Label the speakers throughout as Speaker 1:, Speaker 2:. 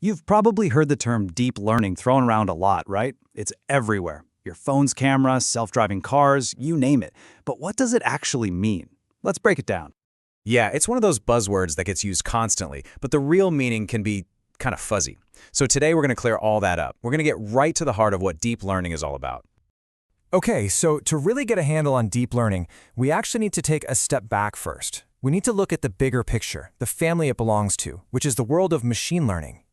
Speaker 1: You've probably heard the term deep learning thrown around a lot, right? It's everywhere. Your phone's camera, self-driving cars, you name it. But what does it actually mean? Let's break it down.
Speaker 2: Yeah, it's one of those buzzwords that gets used constantly, but the real meaning can be kind of fuzzy. So today we're going to clear all that up. We're going to get right to the heart of what deep learning is all about.
Speaker 3: Okay, so to really get a handle on deep learning, we actually need to take a step back first. We need to look at the bigger picture, the family it belongs to, which is the world of machine learning.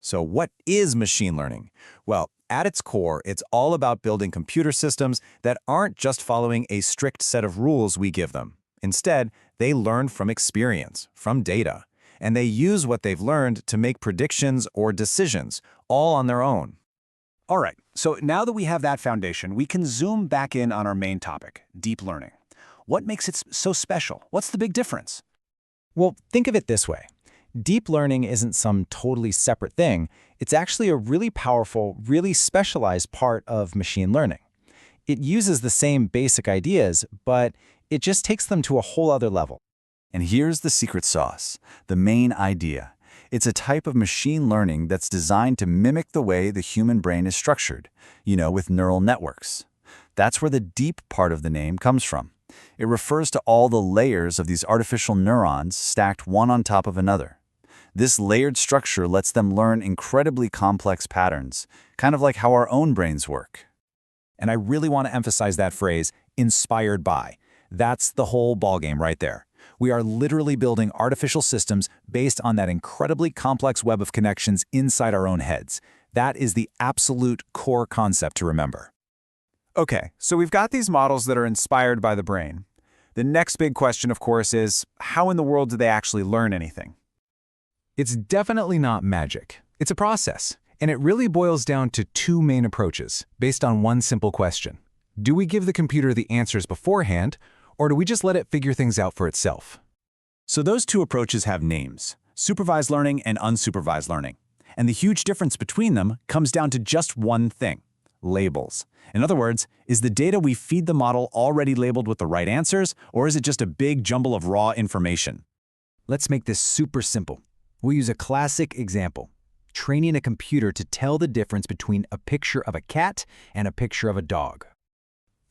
Speaker 4: So what is machine learning? Well, at its core, it's all about building computer systems that aren't just following a strict set of rules we give them. Instead, they learn from experience, from data, and they use what they've learned to make predictions or decisions, all on their own.
Speaker 5: All right, so now that we have that foundation, we can zoom back in on our main topic, deep learning. What makes it so special? What's the big difference?
Speaker 3: Well, think of it this way. Deep learning isn't some totally separate thing. It's actually a really powerful, really specialized part of machine learning. It uses the same basic ideas, but it just takes them to a whole other level.
Speaker 4: And here's the secret sauce, the main idea. It's a type of machine learning that's designed to mimic the way the human brain is structured, with neural networks. That's where the deep part of the name comes from. It refers to all the layers of these artificial neurons stacked one on top of another. This layered structure lets them learn incredibly complex patterns, kind of like how our own brains work.
Speaker 3: And I really want to emphasize that phrase, inspired by. That's the whole ballgame right there. We are literally building artificial systems based on that incredibly complex web of connections inside our own heads. That is the absolute core concept to remember.
Speaker 5: Okay, so we've got these models that are inspired by the brain. The next big question, of course, is how in the world do they actually learn anything?
Speaker 3: It's definitely not magic. It's a process, and it really boils down to two main approaches based on one simple question. Do we give the computer the answers beforehand, or do we just let it figure things out for itself?
Speaker 5: So those two approaches have names, supervised learning and unsupervised learning. And the huge difference between them comes down to just one thing, labels. In other words, is the data we feed the model already labeled with the right answers, or is it just a big jumble of raw information?
Speaker 3: Let's make this super simple. We'll use a classic example, training a computer to tell the difference between a picture of a cat and a picture of a dog.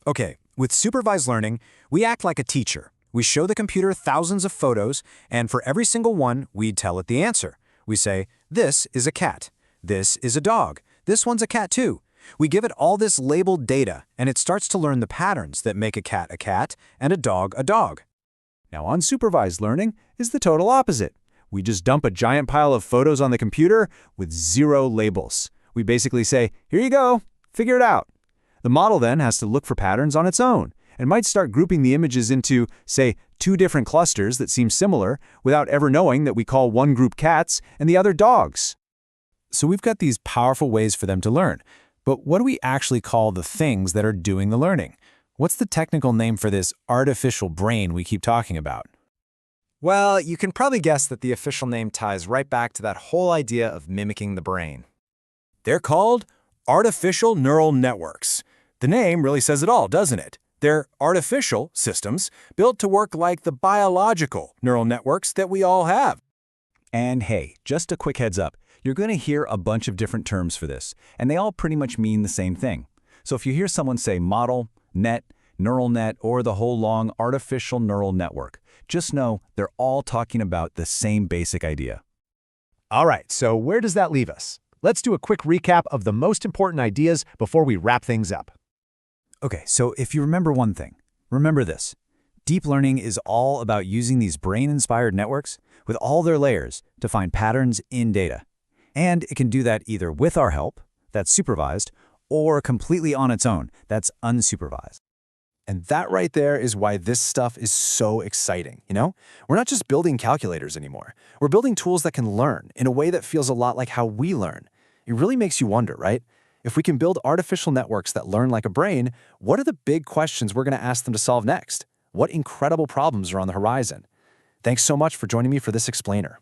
Speaker 6: Okay, with supervised learning, we act like a teacher. We show the computer thousands of photos, and for every single one, we tell it the answer. We say, this is a cat. This is a dog. This one's a cat too. We give it all this labeled data, and it starts to learn the patterns that make a cat and a dog a dog.
Speaker 5: Now, unsupervised learning is the total opposite. We just dump a giant pile of photos on the computer with zero labels. We basically say, here you go, figure it out. The model then has to look for patterns on its own and might start grouping the images into, say, two different clusters that seem similar without ever knowing that we call one group cats and the other dogs.
Speaker 3: So we've got these powerful ways for them to learn. But what do we actually call the things that are doing the learning? What's the technical name for this artificial brain we keep talking about?
Speaker 6: Well, you can probably guess that the official name ties right back to that whole idea of mimicking the brain.
Speaker 3: They're called artificial neural networks. The name really says it all, doesn't it? They're artificial systems built to work like the biological neural networks that we all have.
Speaker 1: And hey, just a quick heads up, you're going to hear a bunch of different terms for this, and they all pretty much mean the same thing. So if you hear someone say model, net, neural net, or the whole long artificial neural network, just know they're all talking about the same basic idea.
Speaker 7: All right, so where does that leave us? Let's do a quick recap of the most important ideas before we wrap things up.
Speaker 1: Okay, so if you remember one thing, remember this. Deep learning is all about using these brain-inspired networks with all their layers to find patterns in data. And it can do that either with our help, that's supervised, or completely on its own, that's unsupervised.
Speaker 6: And that right there is why this stuff is so exciting, We're not just building calculators anymore. We're building tools that can learn in a way that feels a lot like how we learn. It really makes you wonder, right? If we can build artificial networks that learn like a brain, what are the big questions we're going to ask them to solve next? What incredible problems are on the horizon? Thanks so much for joining me for this explainer.